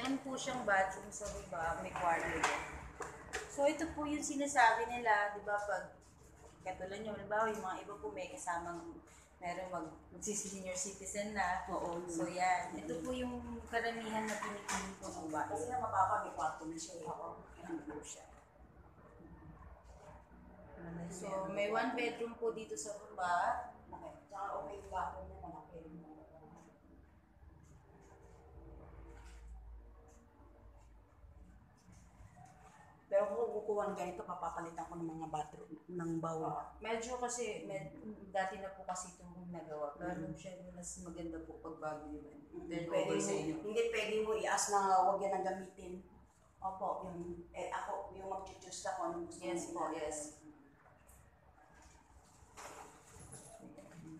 meron po siyang bathroom sa baba, may kwarto din. So ito po yung sinasabi nila, di ba, pag katulad nyo, halimbawa yung mga iba po may kasamang meron magsisenior citizen na. Oo. So yan, ito po yung karamihan na pinipili ko ng bahay. Kasi na mapapa, may kwarto na siya. Oo, yan po siya. So may 1 bedroom po dito sa baba. Okay. Tsaka okay yung bathroom niya, malaki. Pero kung kukuha ng ganito, papapalitan ko ng mga bathroom, ng bawal. Medyo kasi, dati na po kasi itong nagawa. Pero syempre, mas maganda po pag bago yun. Then, Pwede over sa inyo. hindi pwede mo i-ask na huwag yan ang gamitin. Opo, yung, ako, yung mag-choose ako, anong gusto Yes mo po, ilagay. yes.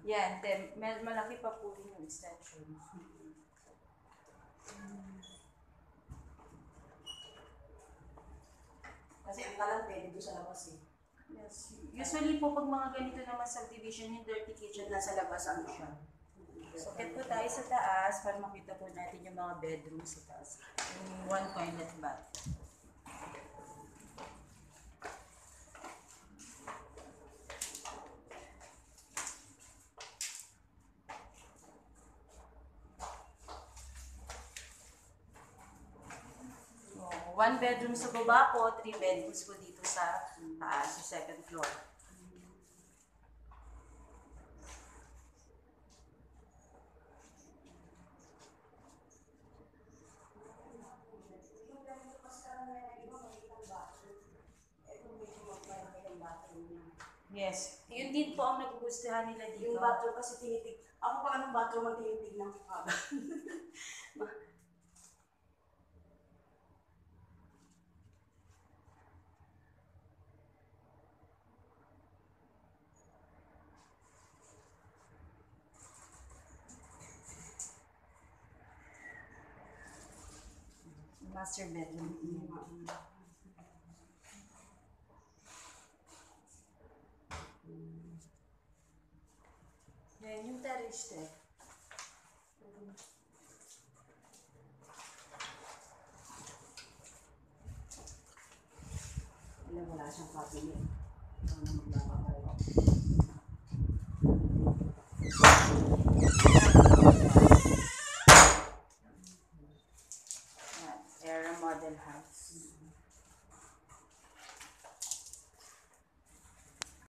Yan, then, malaki pa po rin yung extension. Kasi ang kalan pwede doon sa labas eh. Yes. Usually po, pag mga ganito naman subdivision, yung dirty kitchen nasa labas ano siya. So, kit po tayo sa taas para makita po natin yung mga bedroom sa taas. Yung one toilet bath. So, 1 bedroom sa baba po, 3 bedrooms po dito sa taas, sa second floor. Yes. Yun din po ang nagugustuhan nila dito. Yung bathroom kasi ako pa anong bathroom ang tinitignan ko kagad. Master bedroom. Yan yung terrace deck. Alam, wala siyang cabinet. Ito na maglalabaw. Yan, Era Model House.